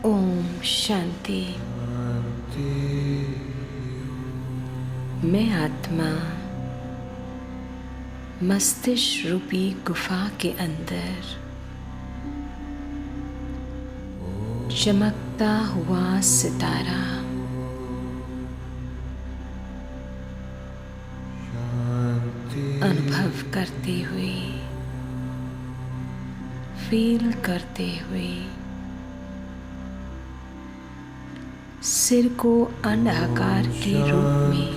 ओम शांति। मैं आत्मा मस्तिष्क रूपी गुफा के अंदर चमकता हुआ सितारा अनुभव करते हुए, फील करते हुए सिर को अंडाकार के रूप में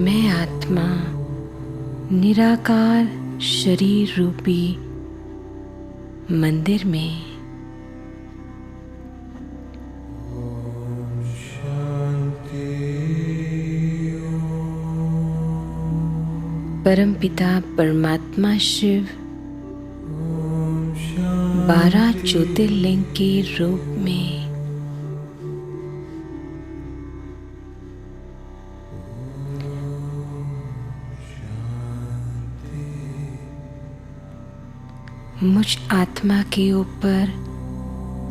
मैं आत्मा निराकार शरीर रूपी मंदिर में परमपिता परमात्मा शिव 12 ज्योतिर्लिंग के रूप में मुझ आत्मा के ऊपर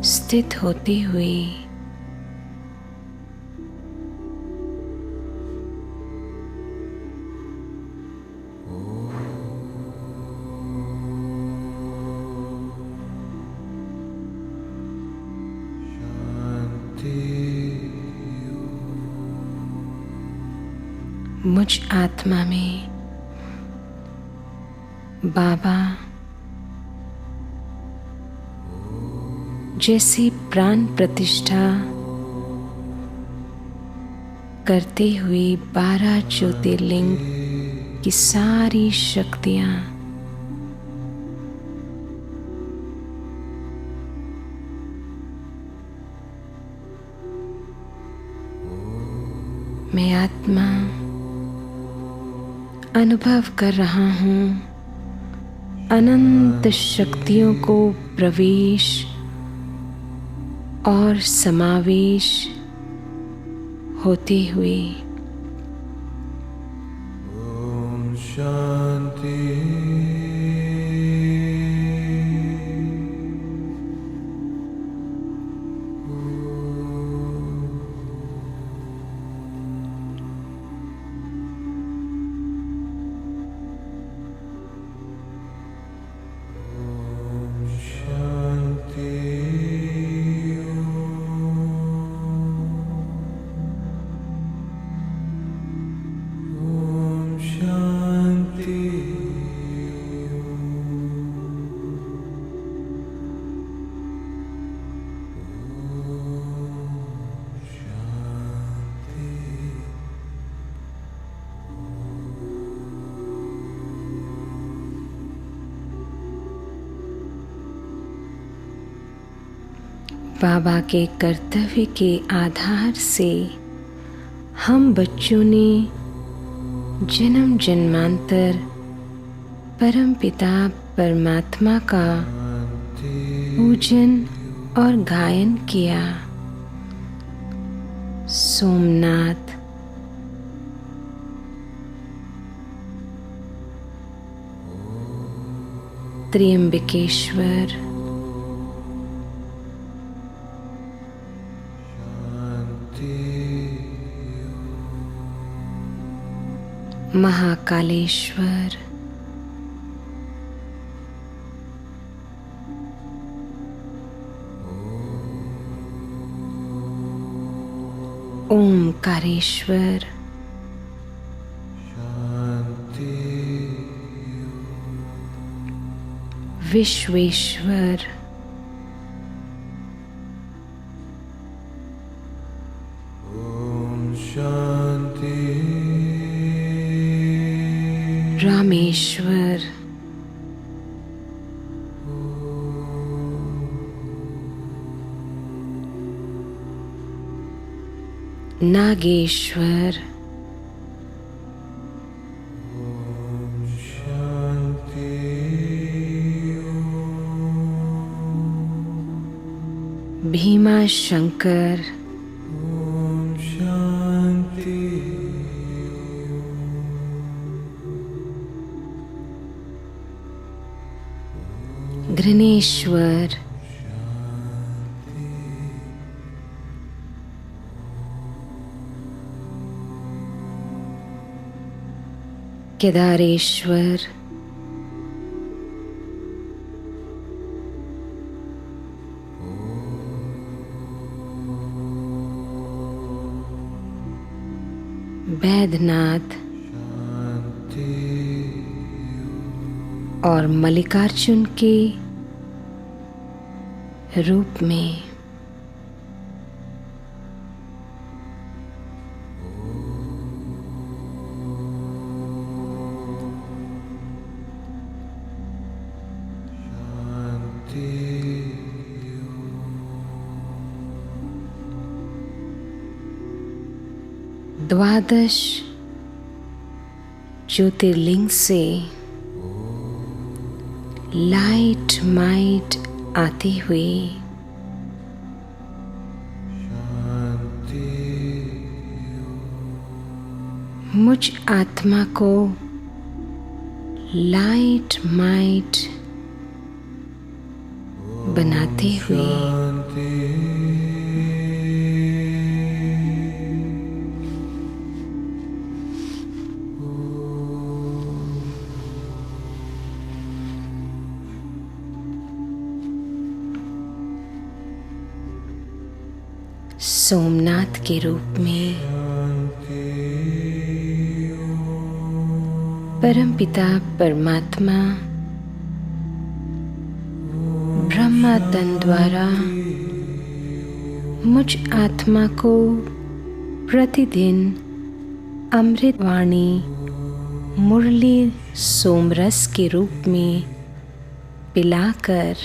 स्थित होते हुए मुझ आत्मा में बाबा जैसी प्राण प्रतिष्ठा करते हुए 12 ज्योतिर्लिंग की सारी शक्तियां मैं आत्मा अनुभव कर रहा हूँ अनंत शक्तियों को प्रवेश और समावेश होते हुए। ओम शांति। बाबा के कर्तव्य के आधार से हम बच्चों ने जन्म जन्मांतर परम पिता परमात्मा का पूजन और गायन किया। सोमनाथ, त्र्यंबकेश्वर, महाकालेश्वर, ओमकारेश्वर, विश्वेश्वर, रामेश्वर, नागेश्वर, भीमाशंकर, घृणेश्वर, केदारेश्वर, बैद्यनाथ और मल्लिकार्जुन के रूप में द्वादश ज्योतिर्लिंग से लाइट माइट आते हुए मुझ आत्मा को लाइट माइट बनाते हुए सोमनाथ के रूप में परमपिता परमात्मा ब्रह्मा तन द्वारा मुझ आत्मा को प्रतिदिन अमृत वाणी मुरली सोमरस के रूप में पिलाकर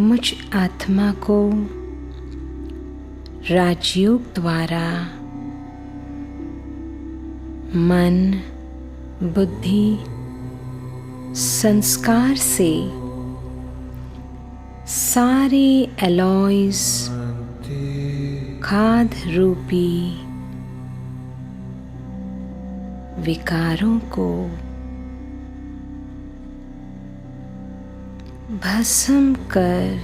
मुझ आत्मा को राजयोग द्वारा मन, बुद्धि, संस्कार से सारे एलॉयज खाद रूपी विकारों को भस्म कर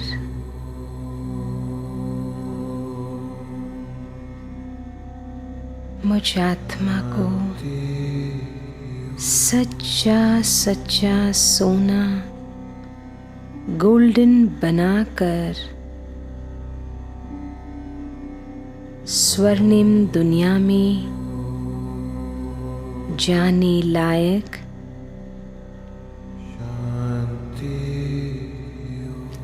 मुझ आत्मा को सच्चा सच्चा सोना गोल्डन बनाकर स्वर्णिम दुनिया में जाने लायक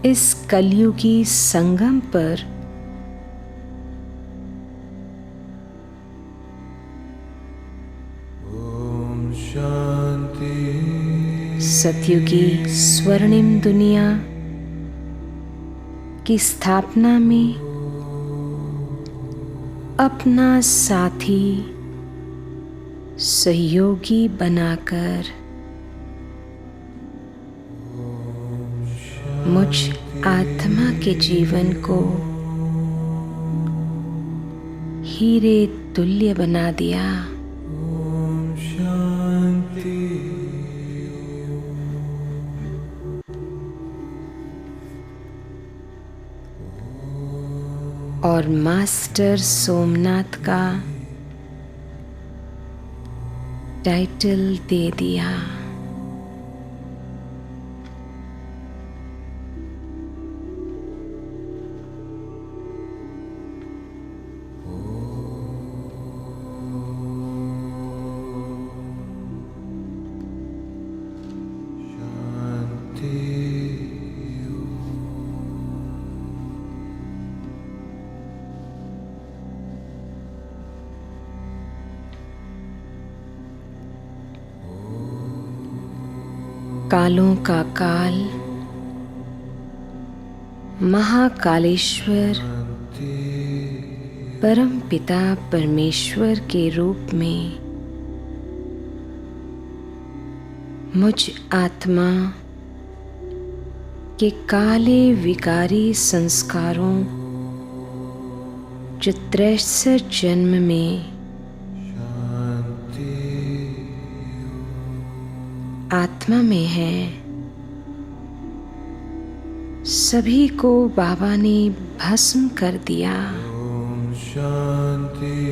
इस कलयुगी संगम पर सतयुगी स्वर्णिम दुनिया की स्थापना में अपना साथी सहयोगी बनाकर मुझ आत्मा के जीवन को हीरे तुल्य बना दिया। और मास्टर सोमनाथ का टाइटल दे दिया। कालों का काल महाकालेश्वर परम पिता परमेश्वर के रूप में मुझ आत्मा के काले विकारी संस्कारों जो 63 जन्म में आत्मा में है, सभी को बाबा ने भस्म कर दिया। Om Shanti.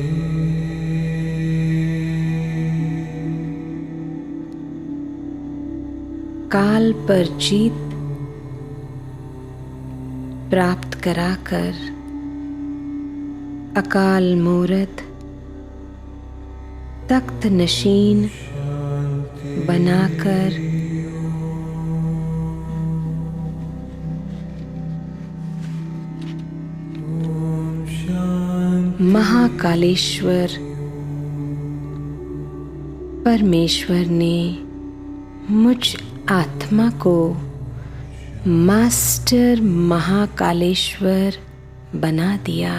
काल पर जीत प्राप्त कराकर अकाल मूरत तख्त नशीन बनाकर महाकालेश्वर परमेश्वर ने मुझ आत्मा को मास्टर महाकालेश्वर बना दिया।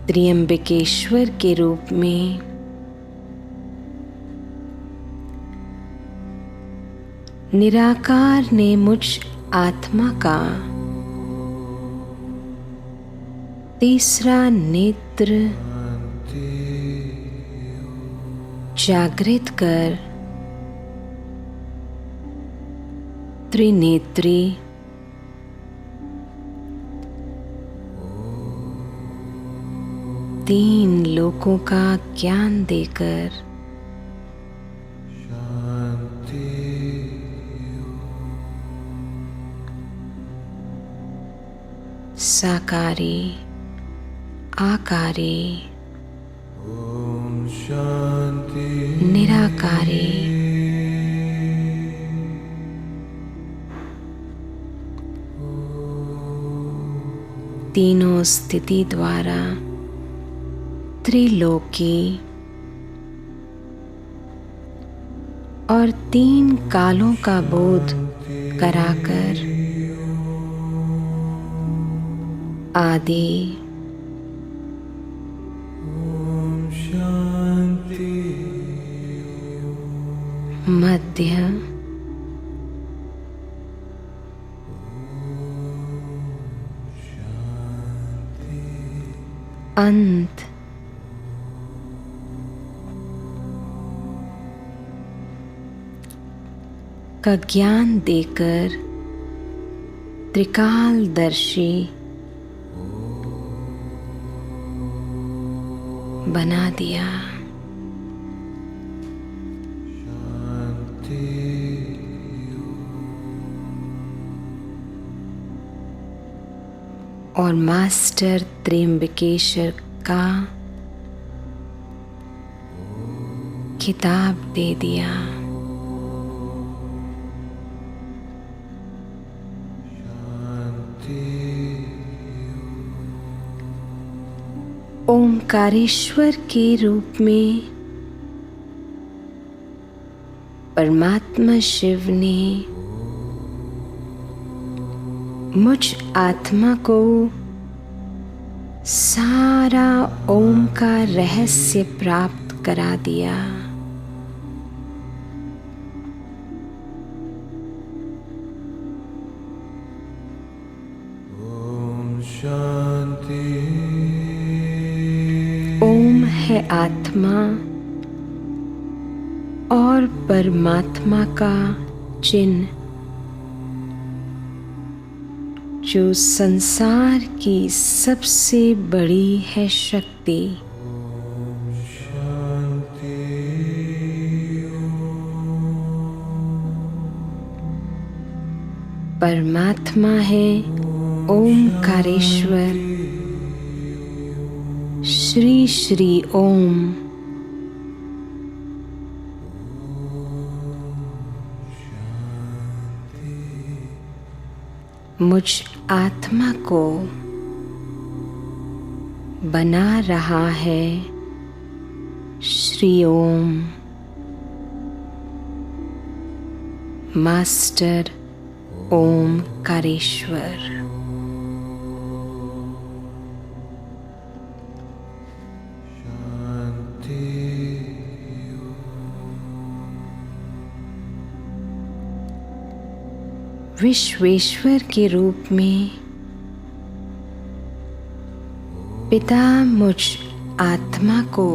त्र्यंबकेश्वर के रूप में निराकार ने मुझ आत्मा का तीसरा नेत्र जागृत कर त्रिनेत्री तीन लोकों का ज्ञान देकर साकारी आकारी Om Shanti. निराकारी तीनों स्थिति द्वारा त्रिलोकी और तीन कालों का बोध कराकर आदि Om Shanti. मध्य अंत का ज्ञान देकर त्रिकालदर्शी बना दिया। और मास्टर त्र्यंबकेश्वर का खिताब दे दिया। ओमकारेश्वर के रूप में परमात्मा शिव ने मुझ आत्मा को सारा ओम का रहस्य प्राप्त करा दिया। Om Shanti. ओम है आत्मा और परमात्मा का चिन्ह जो संसार की सबसे बड़ी है शक्ति। परमात्मा है ओमकारेश्वर श्री श्री ओम। मुझ आत्मा को बना रहा है श्री ओम मास्टर ओमकारेश्वर। विश्वेश्वर के रूप में पिता मुझ आत्मा को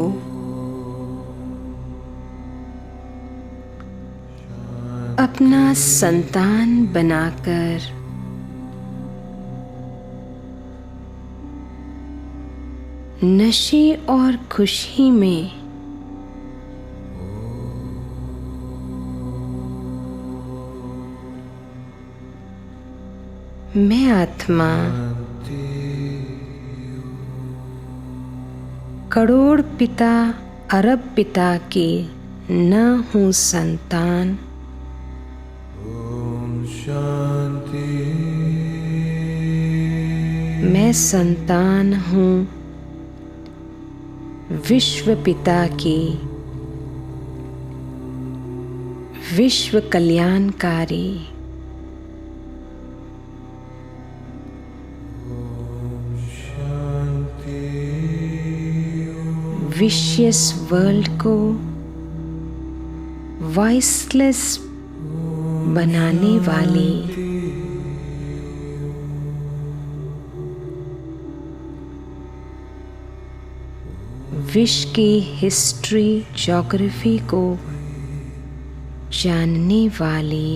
अपना संतान बनाकर नशे और खुशी में मैं आत्मा करोड़ पिता अरब पिता की न हूँ संतान, मैं संतान हूँ विश्व पिता की, विश्व कल्याणकारी। विशियस वर्ल्ड को वॉइसलेस बनाने वाली विश्व की हिस्ट्री ज्योग्राफी को जानने वाली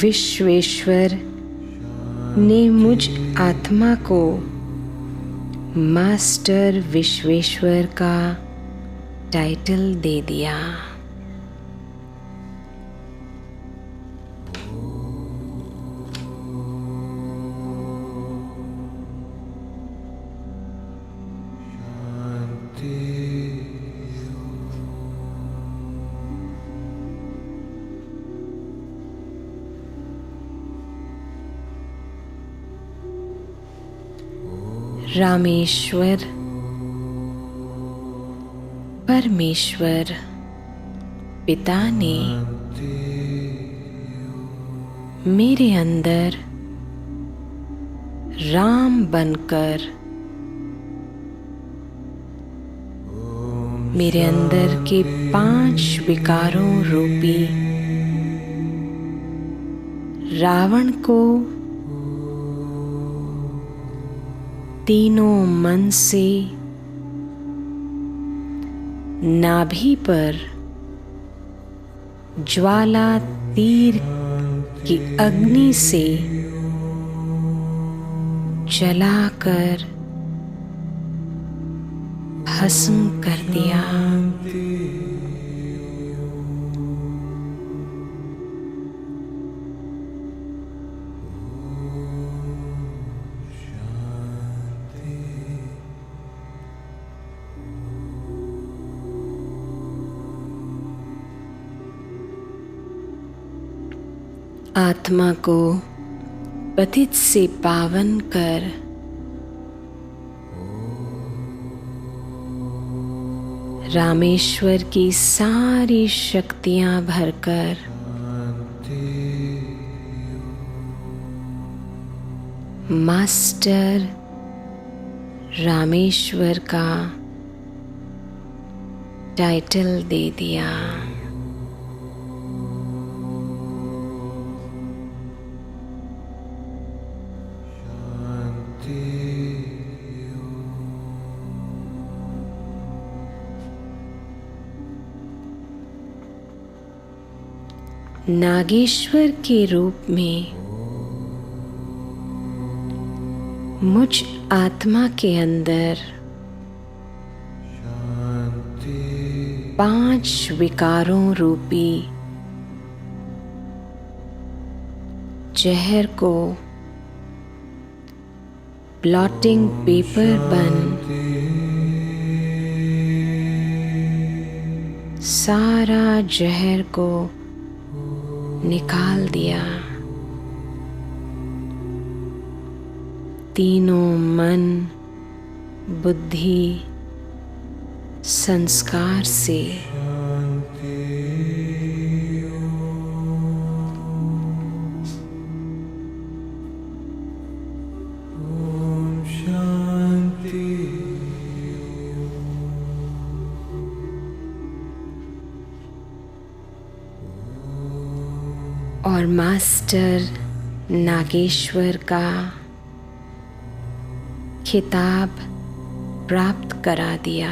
विश्वेश्वर ने मुझ आत्मा को मास्टर विश्वेश्वर का टाइटल दे दिया। रामेश्वर परमेश्वर पिता ने मेरे अंदर राम बनकर मेरे अंदर के 5 विकारों रूपी रावण को तीनों मन से नाभि पर ज्वाला तीर की अग्नि से जलाकर भस्म कर दिया। आत्मा को पतित से पावन कर रामेश्वर की सारी शक्तियां भरकर मास्टर रामेश्वर का टाइटल दे दिया। नागेश्वर के रूप में मुझ आत्मा के अंदर 5 विकारों रूपी जहर को ब्लॉटिंग पेपर बन सारा जहर को निकाल दिया। तीनों मन, बुद्धि, संस्कार से और मास्टर नागेश्वर का खिताब प्राप्त करा दिया।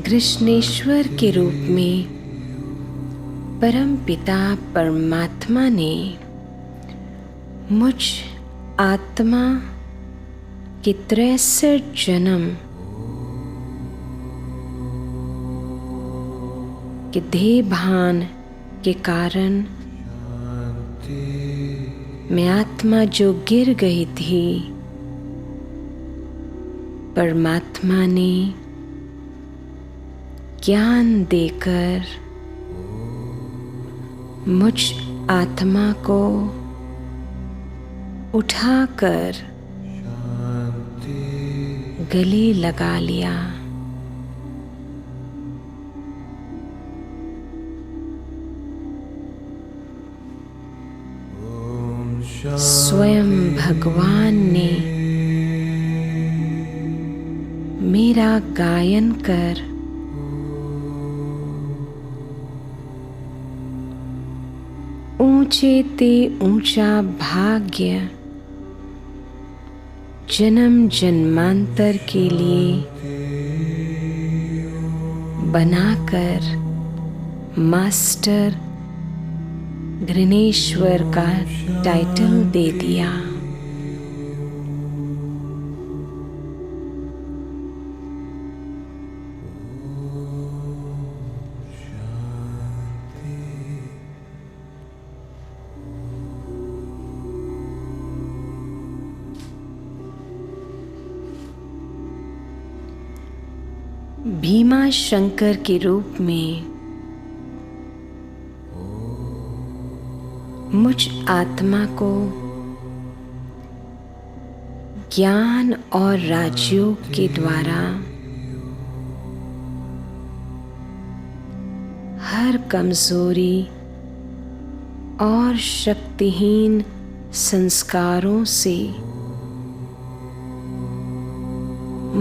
कृष्णेश्वर के रूप में परम पिता परमात्मा ने मुझ आत्मा के 63 जन्म के देह भान के कारण मैं आत्मा जो गिर गई थी, परमात्मा ने ज्ञान देकर मुझ आत्मा को उठाकर गले लगा लिया। स्वयं भगवान ने मेरा गायन कर ऊंचे ते ऊंचा भाग्य जन्म जन्मांतर के लिए बनाकर मास्टर घृणेश्वर का टाइटल दे दिया। भीमा शंकर के रूप में मुझ आत्मा को ज्ञान और राजयोग के द्वारा हर कमजोरी और शक्तिहीन संस्कारों से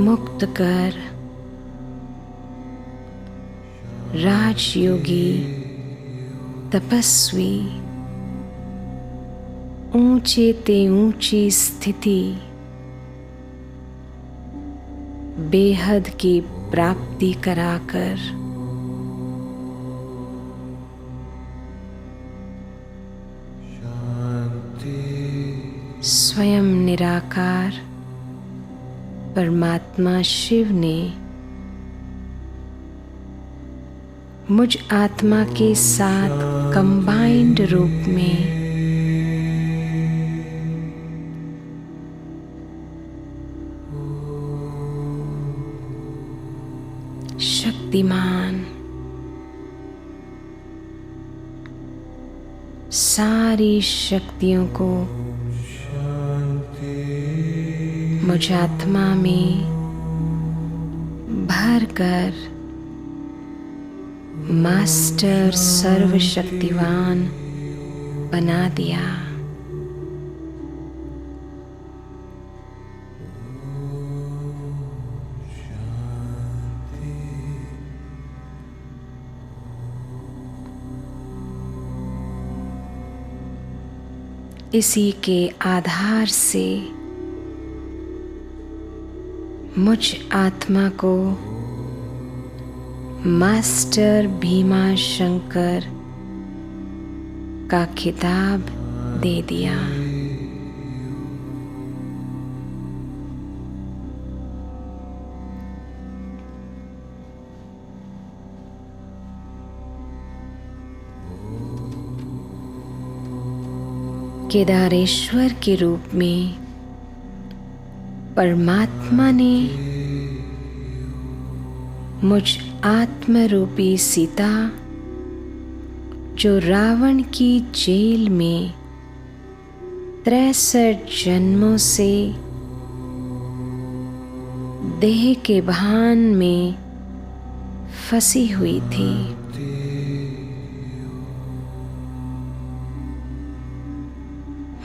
मुक्त कर राजयोगी तपस्वी ऊंचे ते ऊंची स्थिति बेहद की प्राप्ति कराकर स्वयं निराकार परमात्मा शिव ने मुझ आत्मा के साथ कंबाइंड रूप में शक्तिमान सारी शक्तियों को मुझ आत्मा में भरकर मास्टर सर्वशक्तिवान बना दिया। इसी के आधार से मुझ आत्मा को मास्टर भीमा शंकर का खिताब दे दिया। केदारेश्वर के रूप में परमात्मा ने मुझ आत्मरूपी सीता जो रावण की जेल में 63 जन्मों से देह के भान में फंसी हुई थी,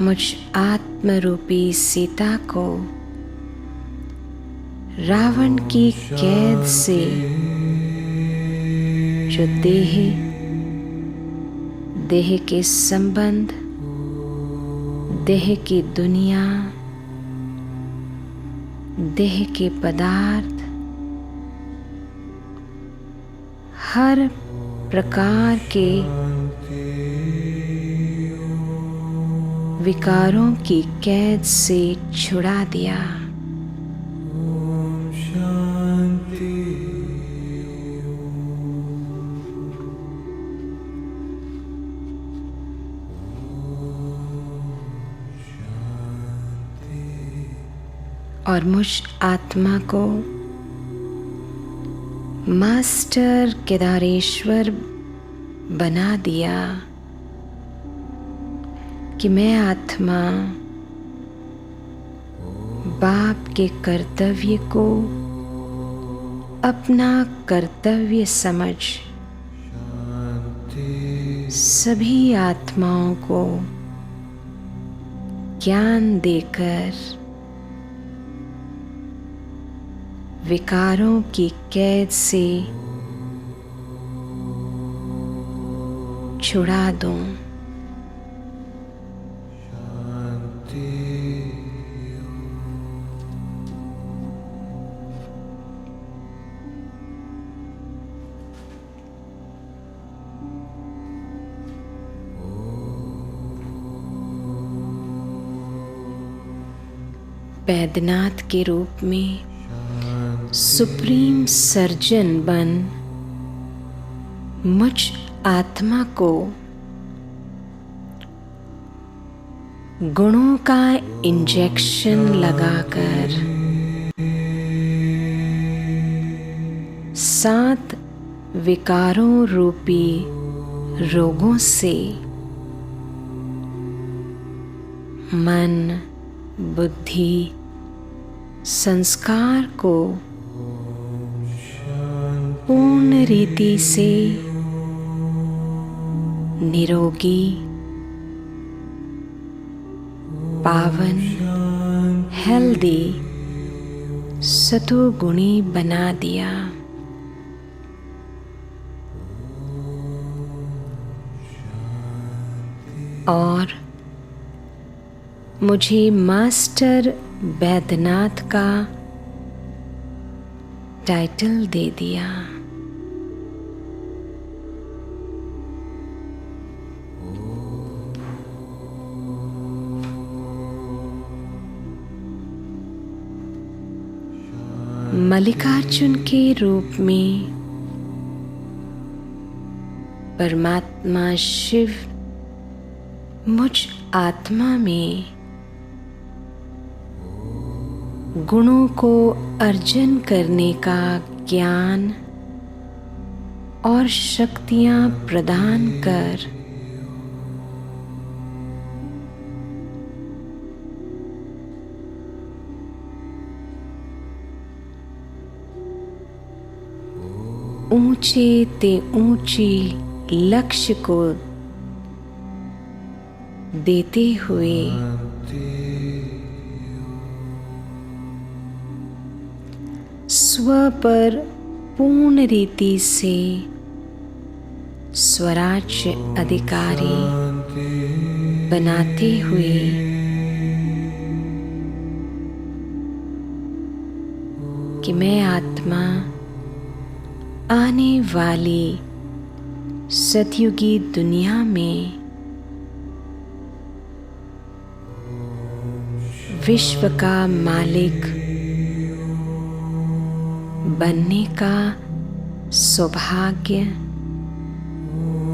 मुझ आत्मरूपी सीता को रावण की कैद से, जो देह के संबंध, देह की दुनिया, देह के पदार्थ, हर प्रकार के विकारों की कैद से छुड़ा दिया। और मुझ आत्मा को मास्टर केदारेश्वर बना दिया कि मैं आत्मा बाप के कर्तव्य को अपना कर्तव्य समझ सभी आत्माओं को ज्ञान देकर विकारों की कैद से छुड़ा दूं। वैद्यनाथ के रूप में सुप्रीम सर्जन बन मुझ आत्मा को गुणों का इंजेक्शन लगाकर 7 विकारों रूपी रोगों से मन, बुद्धि, संस्कार को पूर्ण रीति से निरोगी, पावन, हेल्दी, सतोगुणी बना दिया। और मुझे मास्टर वैद्यनाथ का टाइटल दे दिया। मल्लिकार्जुन के रूप में परमात्मा शिव मुझ आत्मा में गुणों को अर्जन करने का ज्ञान और शक्तियां प्रदान कर ऊंचे ते ऊंची लक्ष्य को देते हुए स्व पर पूर्ण रीति से स्वराज्य अधिकारी बनाते हुए कि मैं आत्मा आने वाली सतयुगी दुनिया में विश्व का मालिक बनने का सौभाग्य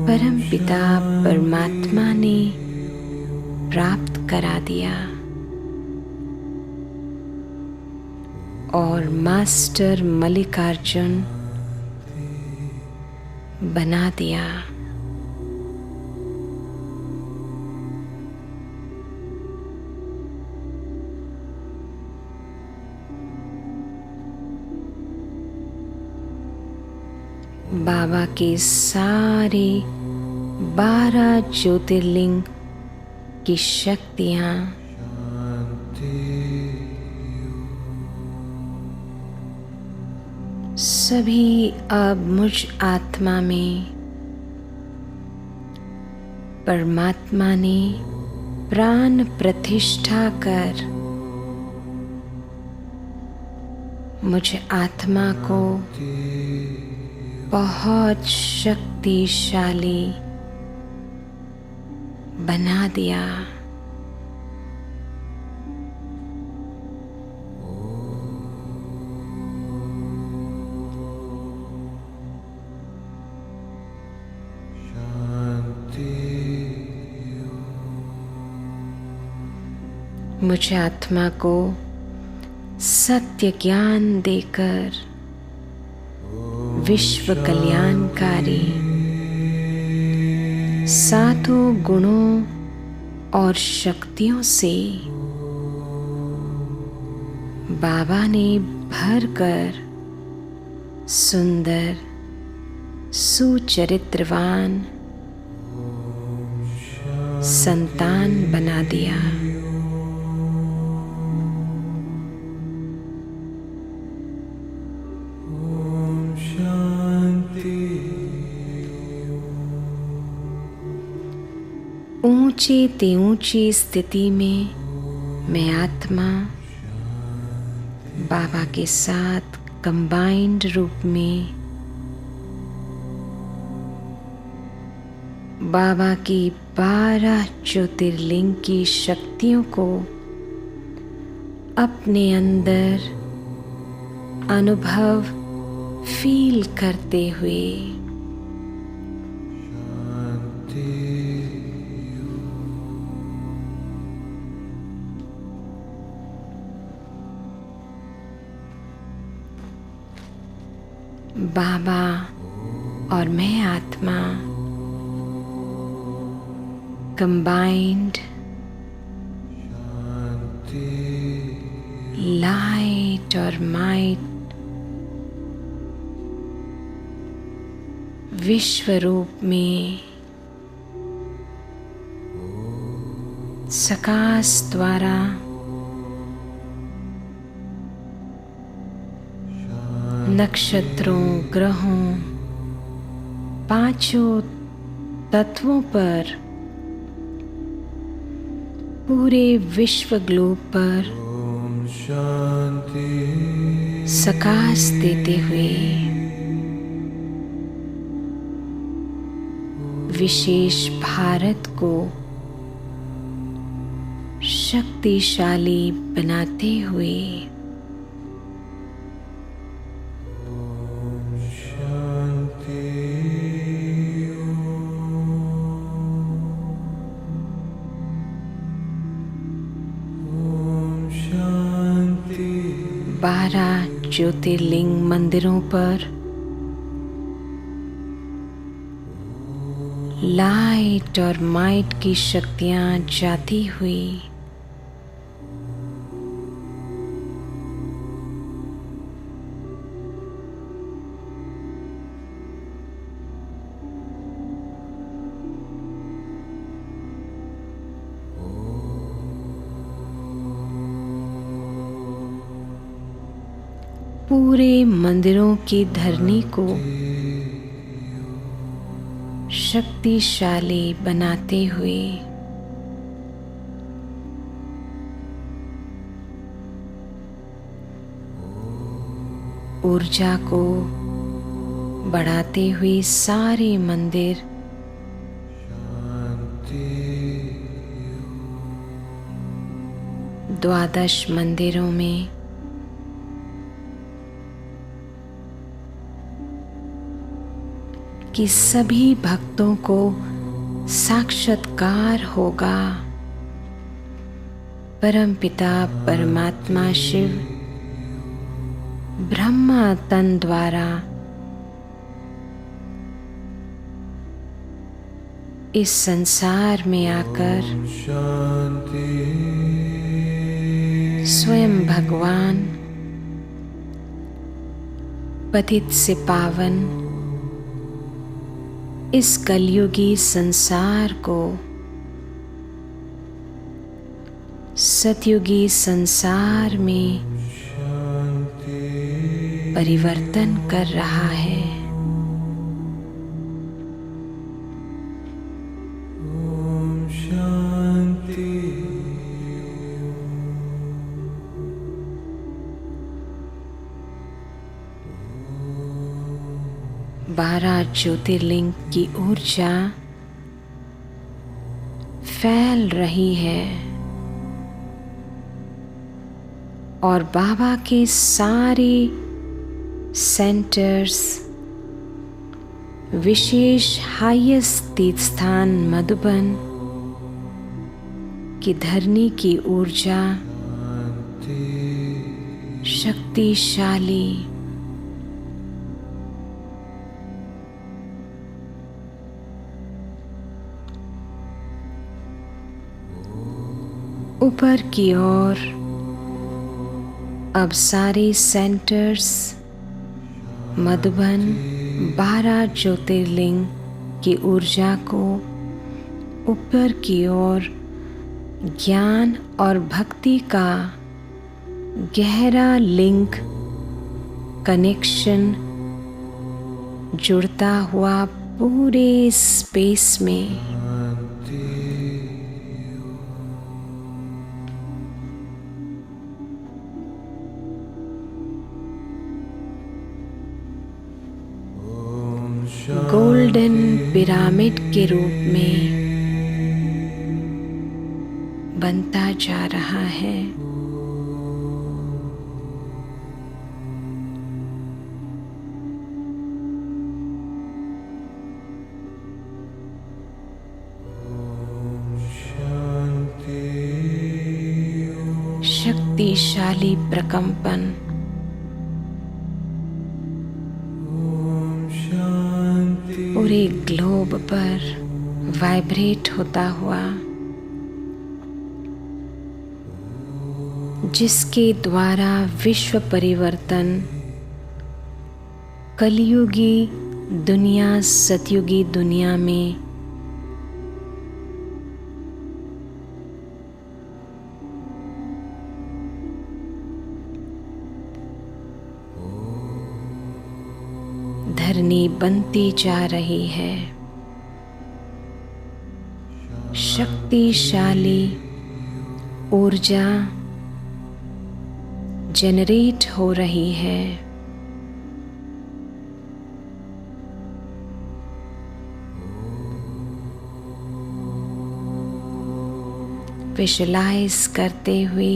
परमपिता परमात्मा ने प्राप्त करा दिया और मास्टर मल्लिकार्जुन बना दिया। बाबा के सारे 12 ज्योतिर्लिंग की शक्तियाँ सभी अब मुझ आत्मा में परमात्मा ने प्राण प्रतिष्ठा कर मुझ आत्मा को बहुत शक्तिशाली बना दिया। मुझ आत्मा को सत्य ज्ञान देकर विश्व कल्याणकारी सातों गुणों और शक्तियों से बाबा ने भरकर सुंदर सुचरित्रवान संतान बना दिया। ऊंचे ते ऊंची स्थिति में मैं आत्मा बाबा के साथ कंबाइंड रूप में बाबा की 12 ज्योतिर्लिंग की शक्तियों को अपने अंदर अनुभव फील करते हुए बाबा और मैं आत्मा कंबाइंड लाइट और माइट विश्व रूप में सकाश द्वारा नक्षत्रों, ग्रहों, पांचों तत्वों पर पूरे विश्व ग्लोब पर सकाश देते हुए विशेष भारत को शक्तिशाली बनाते हुए ज्योतिर्लिंग मंदिरों पर लाइट और माइट की शक्तियां जाती हुई पूरे मंदिरों की धरनी को शक्तिशाली बनाते हुए ऊर्जा को बढ़ाते हुए सारे मंदिर द्वादश मंदिरों में कि सभी भक्तों को साक्षात्कार होगा। परमपिता परमात्मा शिव ब्रह्मा तन द्वारा इस संसार में आकर स्वयं भगवान पतित से पावन इस कलयुगी संसार को सतयुगी संसार में परिवर्तन कर रहा है। ओम शांति। 12 ज्योतिर्लिंग की ऊर्जा फैल रही है और बाबा के सारे सेंटर्स, विशेष हाईएस्ट तीर्थ स्थान मधुबन की धरनी की ऊर्जा शक्तिशाली ऊपर की ओर अब सारे सेंटर्स मधुबन 12 ज्योतिर्लिंग की ऊर्जा को ऊपर की ओर ज्ञान और भक्ति का गहरा लिंक कनेक्शन जुड़ता हुआ पूरे स्पेस में गोल्डन पिरामिड के रूप में बनता जा रहा है। शक्तिशाली प्रकंपन पूरे ग्लोब पर वाइब्रेट होता हुआ, जिसके द्वारा विश्व परिवर्तन कलियुगी दुनिया सतयुगी दुनिया में धरनी बनती जा रही है। शक्तिशाली ऊर्जा जनरेट हो रही है। विजुलाइज करते हुए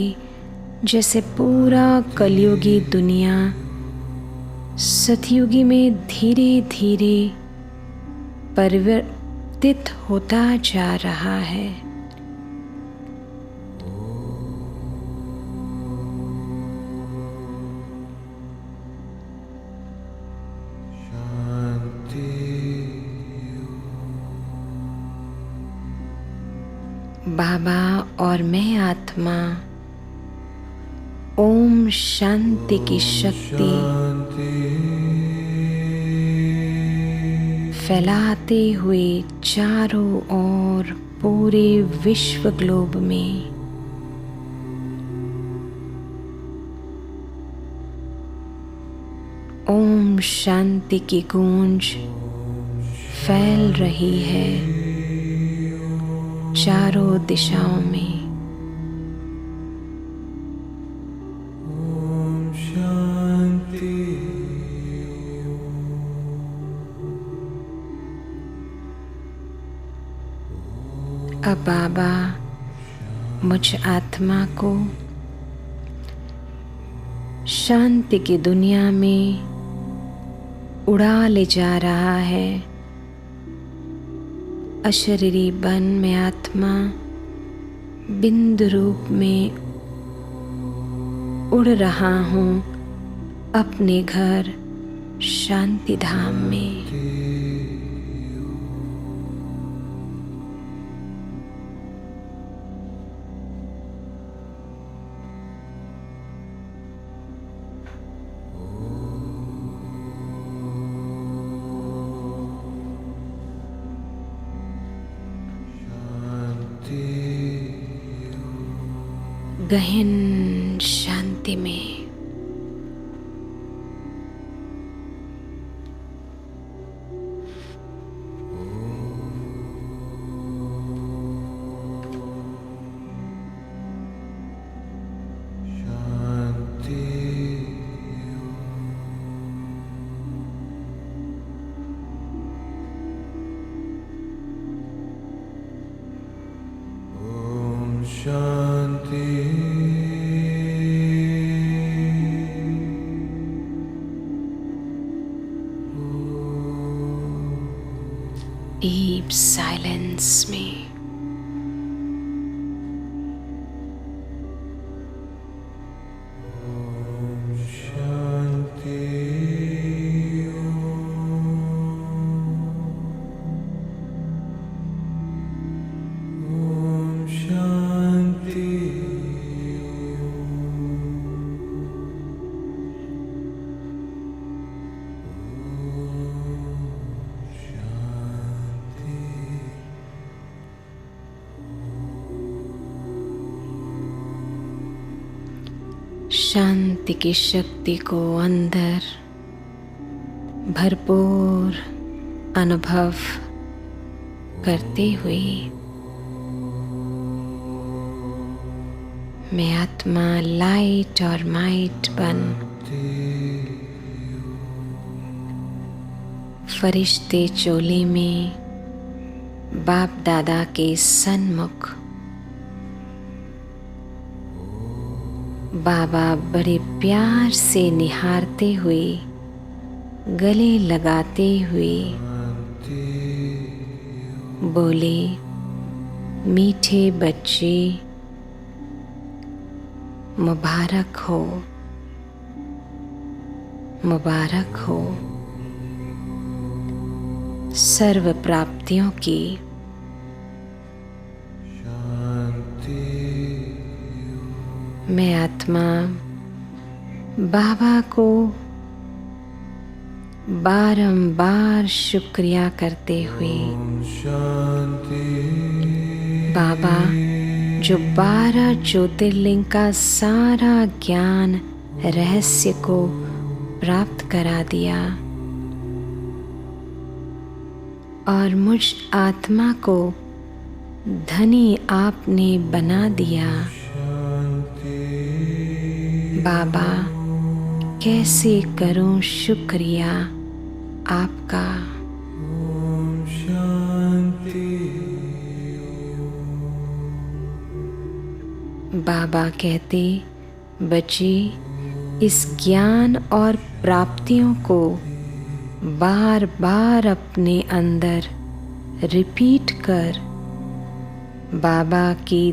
जैसे पूरा कलियुगी दुनिया सतयुगी में धीरे धीरे परिवर्तित होता जा रहा है। बाबा और मैं आत्मा ओम शांति की शक्ति फैलाते हुए चारों ओर पूरे विश्व ग्लोब में ओम शांति की गूंज फैल रही है चारों दिशाओं में। अब बाबा मुझ आत्मा को शांति की दुनिया में उड़ा ले जा रहा है। अशरीरी बन में आत्मा बिंदु रूप में उड़ रहा हूँ अपने घर शांति धाम में। गहन शांति में शांति डीप साइलेंस में शांति शांति शांति की शक्ति को अंदर भरपूर अनुभव करते हुए मैं आत्मा लाइट और माइट बन फरिश्ते चोले में बाप दादा के सन्मुख बाबा बड़े प्यार से निहारते हुए गले लगाते हुए बोले, मीठे बच्चे मुबारक हो, मुबारक हो। सर्व प्राप्तियों की मैं आत्मा बाबा को बारंबार शुक्रिया करते हुए बाबा जो 12 ज्योतिर्लिंग का सारा ज्ञान रहस्य को प्राप्त करा दिया और मुझ आत्मा को धनी आपने बना दिया। बाबा कैसे करूं शुक्रिया आपका। बाबा कहते, बच्चे इस ज्ञान और प्राप्तियों को बार बार अपने अंदर रिपीट कर बाबा की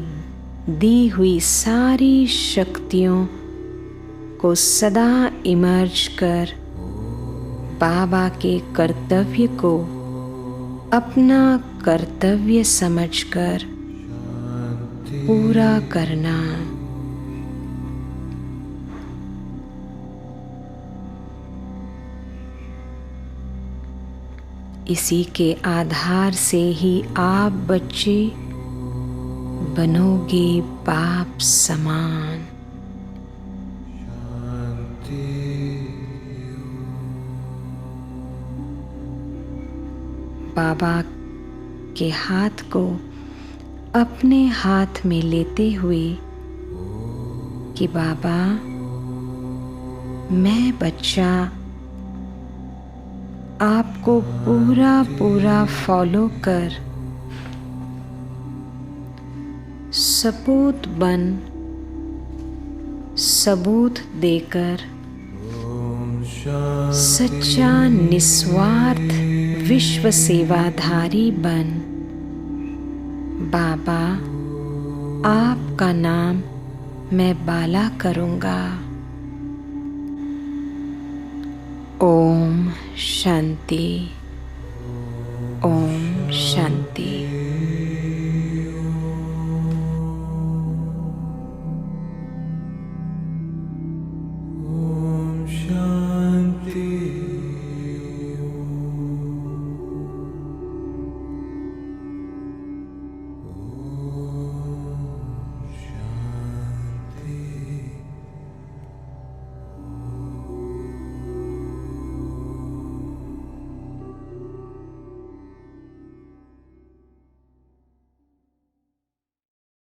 दी हुई सारी शक्तियों को सदा इमर्ज कर बाबा के कर्तव्य को अपना कर्तव्य समझकर पूरा करना। इसी के आधार से ही आप बच्चे बनोगे बाप समान। बाबा के हाथ को अपने हाथ में लेते हुए कि बाबा मैं बच्चा आपको पूरा पूरा फॉलो कर सपूत बन सबूत देकर सच्चा निस्वार्थ विश्व सेवाधारी बन बाबा आपका नाम मैं बाला करूँगा। ओम शांति, ओम शांति।